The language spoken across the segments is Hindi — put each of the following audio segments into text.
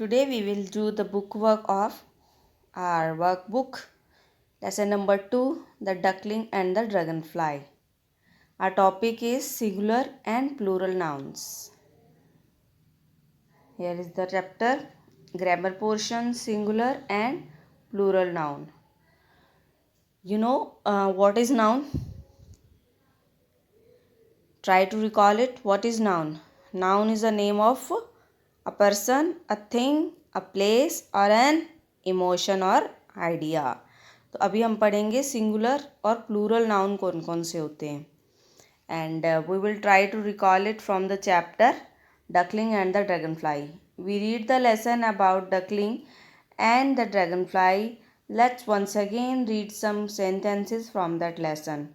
Today we will do the bookwork of our workbook, lesson number 2, the duckling and the dragonfly. Our topic is singular and plural nouns. Here is the chapter, grammar portion, singular and plural noun. You know what is noun? Try to recall it. What is noun? Noun is a name of a person, a thing, a place or an emotion or idea. तो अभी हम पढ़ेंगे सिंगुलर और प्लूरल नाउन कौन कौन से होते हैं and we will try to recall it from the chapter duckling and the dragonfly. We read the lesson about duckling and the dragonfly. Let's once again read some sentences from that lesson.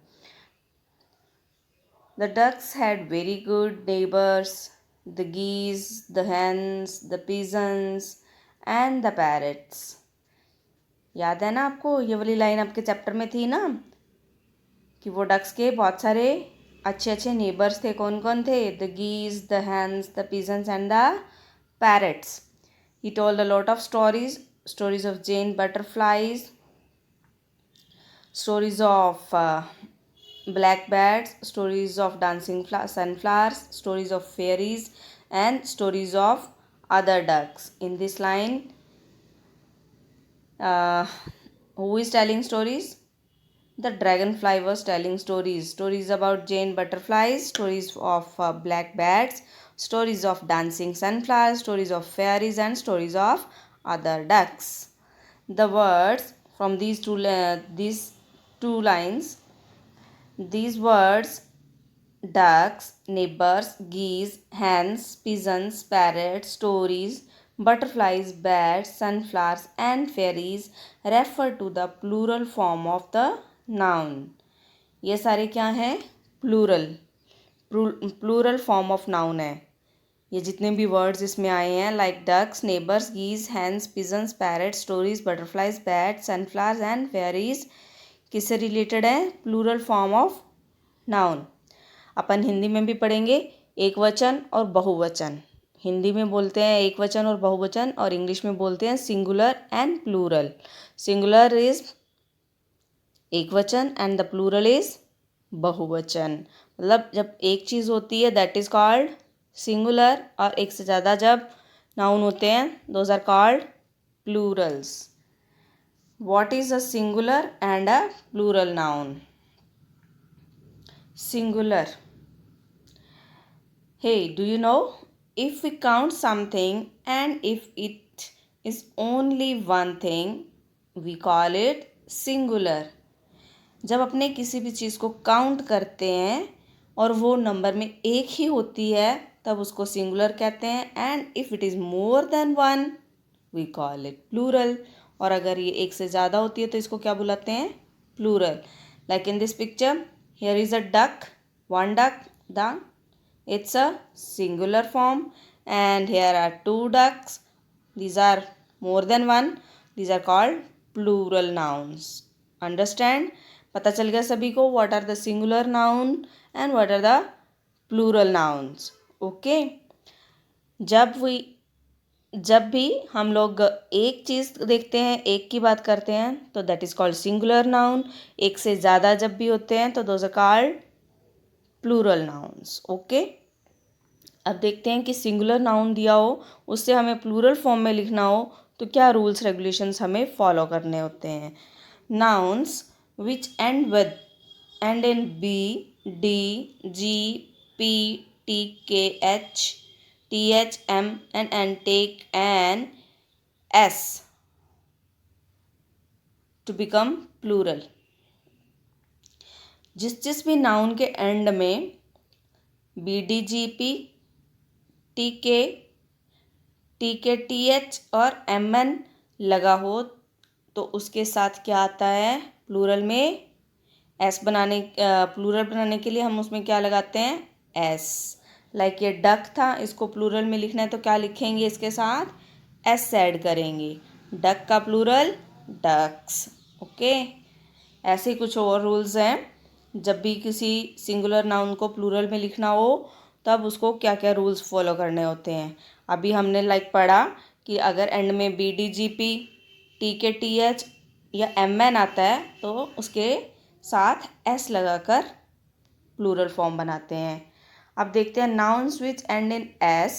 The ducks had very good neighbors, the geese, the hens, the pigeons and the parrots. याद है ना आपको, ये वाली लाइन आपके चैप्टर में थी ना कि वो डक्स के बहुत सारे अच्छे अच्छे नेबर्स थे. कौन कौन थे? The geese, the hens, the pigeons and the parrots. He told a lot of stories of Jane butterflies, stories of blackbirds, stories of dancing sunflowers, stories of fairies and stories of other ducks. In this line, who is telling stories? The dragonfly was telling stories about Jane butterflies, stories of blackbirds, stories of dancing sunflowers, stories of fairies and stories of other ducks. The words from these two lines, these words ducks, neighbors, geese, hens, pigeons, parrots, stories, butterflies, birds, sunflowers and fairies refer to the plural form of the noun. ये सारे क्या हैं? प्लूरल फॉर्म ऑफ नाउन है. ये जितने भी वर्ड्स इसमें आए हैं like ducks, neighbours, geese, hens, pigeons, parrots, stories, butterflies, bats, sunflowers and fairies किससे रिलेटेड है? Plural form of noun. अपन हिंदी में भी पढ़ेंगे एक वचन और बहुवचन. हिंदी में बोलते हैं एक वचन और बहुवचन और इंग्लिश में बोलते हैं singular and plural. Singular is एक वचन एंड द प्लूरल इज बहुवचन. मतलब जब एक चीज़ होती है दैट इज़ कॉल्ड सिंगुलर और एक से ज़्यादा जब नाउन होते हैं those are called plurals. What is a singular and a plural noun? Singular. Hey, do you know, if we count something and if it is only one thing, we call it singular. जब अपने किसी भी चीज़ को काउंट करते हैं और वो नंबर में एक ही होती है तब उसको सिंगुलर कहते हैं. And if it is more than one we call it plural. और अगर ये एक से ज़्यादा होती है तो इसको क्या बुलाते हैं? Plural. Like in this picture, here is a duck, one duck, the it's a singular form, and here are two ducks, these are more than one, these are called plural nouns. Understand? पता चल गया सभी को what are the singular noun and what are the plural nouns. Okay? जब भी हम लोग एक चीज़ देखते हैं, एक की बात करते हैं तो that is called singular noun. एक से ज़्यादा जब भी होते हैं तो those are called plural nouns. Okay, अब देखते हैं कि सिंगुलर नाउन दिया हो उससे हमें प्लूरल फॉर्म में लिखना हो तो क्या रूल्स रेगुलेशंस हमें फॉलो करने होते हैं. Nouns which end in B, D, G, P, T, K, H, th, m and n take an s to become plural. जिस भी नाउन के एंड में B, D, G, P, T के, टी एच और एम एन लगा हो तो उसके साथ क्या आता है? प्लूरल में एस प्लूरल बनाने के लिए हम उसमें क्या लगाते हैं? एस. लाइक ये डक था, इसको प्लूरल में लिखना है तो क्या लिखेंगे? इसके साथ एस ऐड करेंगे. डक का प्लूरल डक्स. ओके, ऐसे कुछ और रूल्स हैं. जब भी किसी सिंगुलर नाउन को प्लूरल में लिखना हो तब उसको क्या क्या रूल्स फॉलो करने होते हैं. अभी हमने पढ़ा कि अगर एंड में BDGP, TKTH या MN आता है तो उसके साथ S लगाकर प्लूरल फॉर्म बनाते हैं। अब देखते हैं nouns which end in S,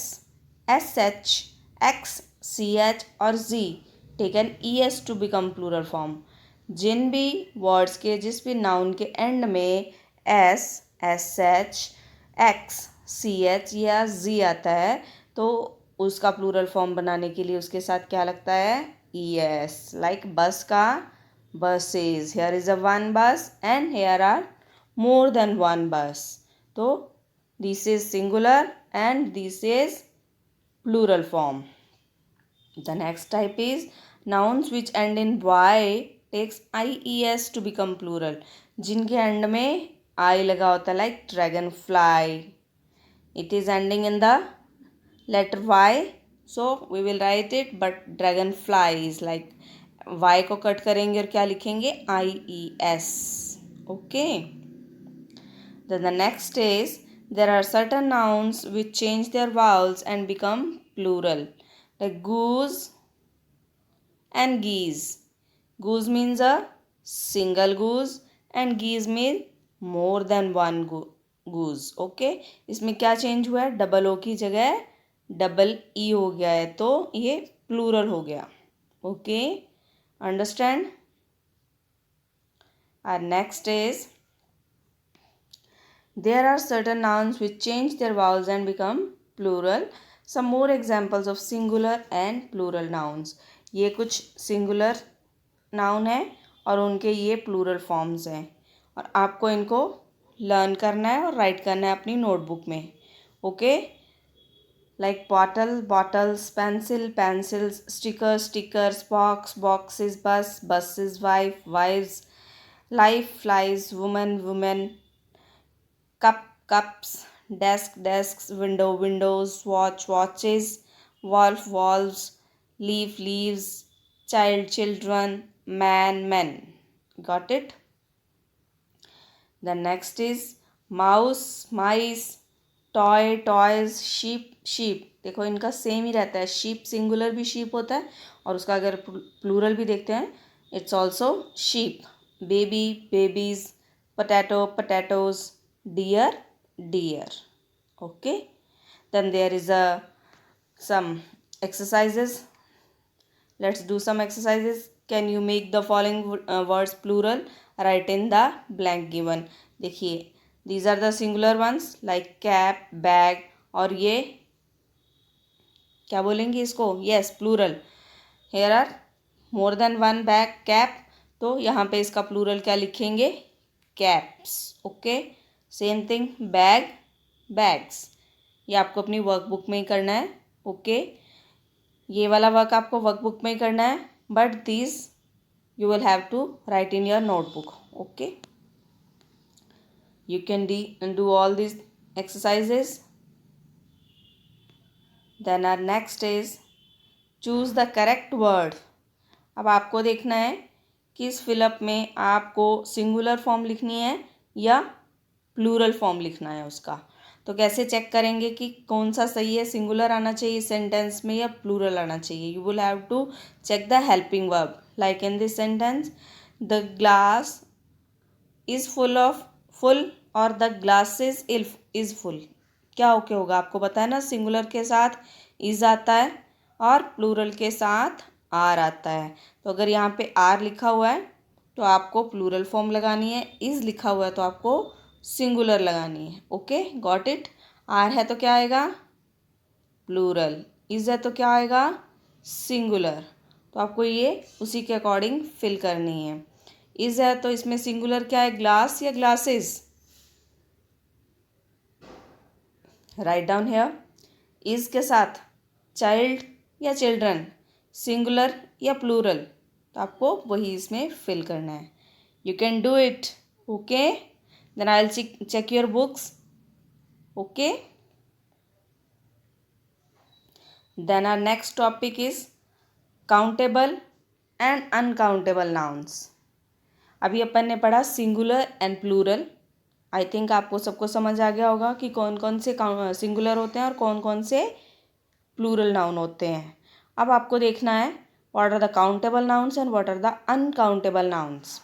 SH, X, CH और Z taken ES to become plural form. जिन भी वर्ड्स के जिस भी नाउन के एंड में S, SH, X, CH या Z आता है तो उसका प्लूरल फॉर्म बनाने के लिए उसके साथ क्या लगता है? ES। लाइक बस का buses, here is a one bus and here are more than one bus. तो this is singular and this is plural form. The next type is nouns which end in Y takes IES to become plural. जिनके end में I लगा होता है like dragonfly. It is ending in the letter Y, so we will write it, but dragonfly is like Y को कट करेंगे और क्या लिखेंगे? IES. Okay. Then the next is there are certain nouns which change their vowels and become plural, like goose and geese. Goose means a single goose and geese means more than one goose. Okay. इसमें क्या चेंज हुआ है? डबल ओ की जगह डबल ई हो गया है तो ये प्लूरल हो गया. Okay, understand. Our next is there are certain nouns which change their vowels and become plural. Some more examples of singular and plural nouns. ये कुछ singular noun है और उनके ये plural forms हैं और आपको इनको लर्न करना है और राइट करना है अपनी नोटबुक में. Okay, like bottle, bottles, pencil, pencils, sticker, stickers, box, boxes, bus, buses, wife, wives, life, flies, woman, women, cup, cups, desk, desks, window, windows, watch, watches, wolf, wolves, leaf, leaves, child, children, man, men. Got it? The next is mouse, mice, toy, toys, sheep, sheep. देखो इनका सेम ही रहता है. शीप सिंगुलर भी शीप होता है और उसका अगर प्लूरल भी देखते हैं it's also sheep. Baby, babies, potato, potatoes, deer, deer. Okay, then there is some exercises. Let's do some exercises. Can you make the following words plural? Write in the blank given. देखिए these are the singular ones like cap, bag. और ये क्या बोलेंगे इसको? yes, plural. here are more than one bag, cap. तो यहाँ पे इसका plural क्या लिखेंगे? caps. Okay, same thing bag, bags. ये आपको अपनी वर्कबुक में ही करना है. ओके, ये वाला वर्क आपको वर्कबुक में ही करना है but this you will have to write in your notebook. Okay, you can do all these exercises. Then our next is choose the correct word. अब आपको देखना है कि इस फिलअप में आपको सिंगुलर फॉर्म लिखनी है या प्लूरल फॉर्म लिखना है उसका. तो कैसे चेक करेंगे कि कौन सा सही है? सिंगुलर आना चाहिए सेंटेंस में या प्लूरल आना चाहिए? You will have to check the helping verb. Like in this sentence the glass is full of, full और द ग्लासेस इज फुल. क्या ओके होगा? आपको पता है ना, सिंगुलर के साथ इज आता है और प्लूरल के साथ आर आता है. तो अगर यहाँ पे आर लिखा हुआ है तो आपको प्लूरल फॉर्म लगानी है. इज लिखा हुआ है तो आपको सिंगुलर लगानी है. Okay, got it. आर है तो क्या आएगा? प्लूरल. इज है तो क्या आएगा? सिंगुलर. तो आपको ये उसी के अकॉर्डिंग फिल करनी है. इज है तो इसमें सिंगुलर क्या है? ग्लास या glasses? Write down here. Is के साथ चाइल्ड या चिल्ड्रन, सिंगुलर या प्लूरल, तो आपको वही इसमें फिल करना है. You can do it. Okay, then I will check your books. Okay, then our next topic is countable and uncountable nouns. अभी अपन ने पढ़ा singular and plural. I think आपको सबको समझ आ गया होगा कि कौन कौन से सिंगुलर होते हैं और कौन कौन से प्लूरल नाउन होते हैं. अब आपको देखना है what are the countable nouns and what are the uncountable nouns.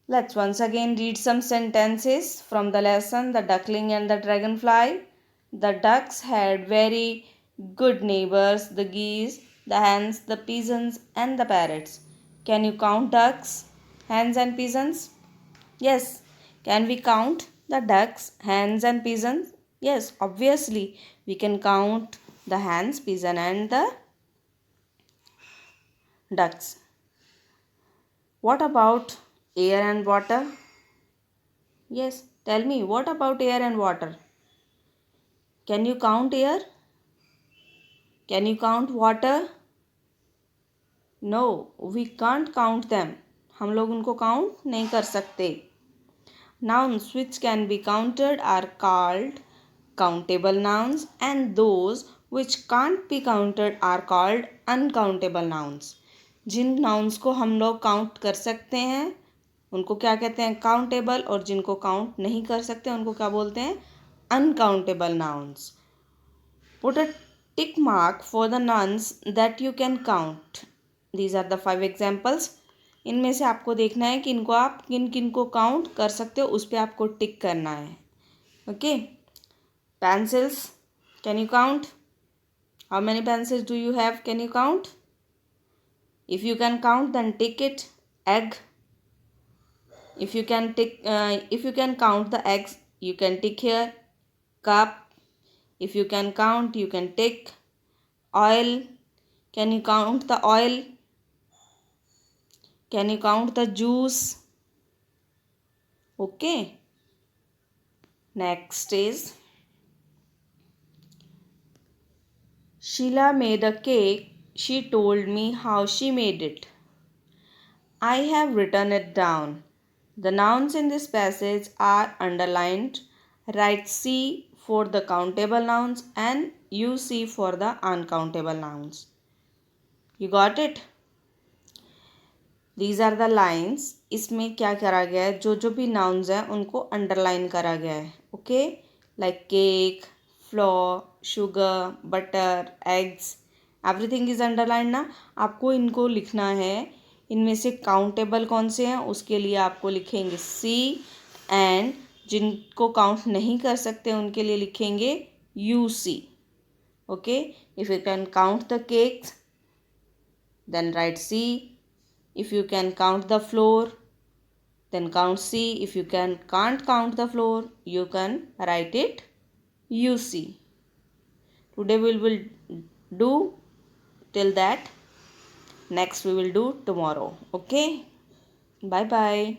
Let's once again read some sentences from the lesson The Duckling and the Dragonfly. The ducks had very good neighbors, the geese, the hens, the pigeons, and the parrots. Can you count ducks, hens, and pigeons? Yes. Can we count the ducks, hens, and pigeons? Yes, obviously. We can count the hens, pigeon, and the ducks. What about air and water? Yes, tell me, what about air and water? Can you count air? Can you count water? No, we can't count them. हम लोग उनको count नहीं कर सकते. Nouns which can be counted are called countable nouns and those which can't be counted are called uncountable nouns. Jin nouns को हम लोग count कर सकते हैं उनको क्या कहते हैं काउंटेबल और जिनको काउंट नहीं कर सकते उनको क्या बोलते हैं uncountable nouns. Put a tick mark for the nouns that you can count. These are the 5 examples. इनमें से आपको देखना है कि इनको आप किन किन को काउंट कर सकते हो उस पर आपको टिक करना है. Okay. Pencils, can you count? How many pencils do you have? Can you count? If you can count then tick it. Egg, if you can count the eggs you can tick here. Cup, if you can count you can tick. Oil, can you count the oil? Can you count the juice? Okay. Next is Sheila made a cake. She told me how she made it. I have written it down. The nouns in this passage are underlined. Write C for the countable nouns and UC for the uncountable nouns. You got it? These are the lines. इसमें क्या करा गया है जो जो भी nouns हैं उनको underline करा गया है. Okay? Like cake, flour, sugar, butter, eggs. Everything is underlined ना. आपको इनको लिखना है. इनमें से काउंटेबल कौन से हैं उसके लिए आपको लिखेंगे सी एंड जिनको काउंट नहीं कर सकते उनके लिए लिखेंगे U C. Okay. If you can count the cakes then write C. If you can count the flour then count C. If you can't count the floor you can write it UC. Today we will do till that. Next we will do tomorrow. Okay. Bye bye.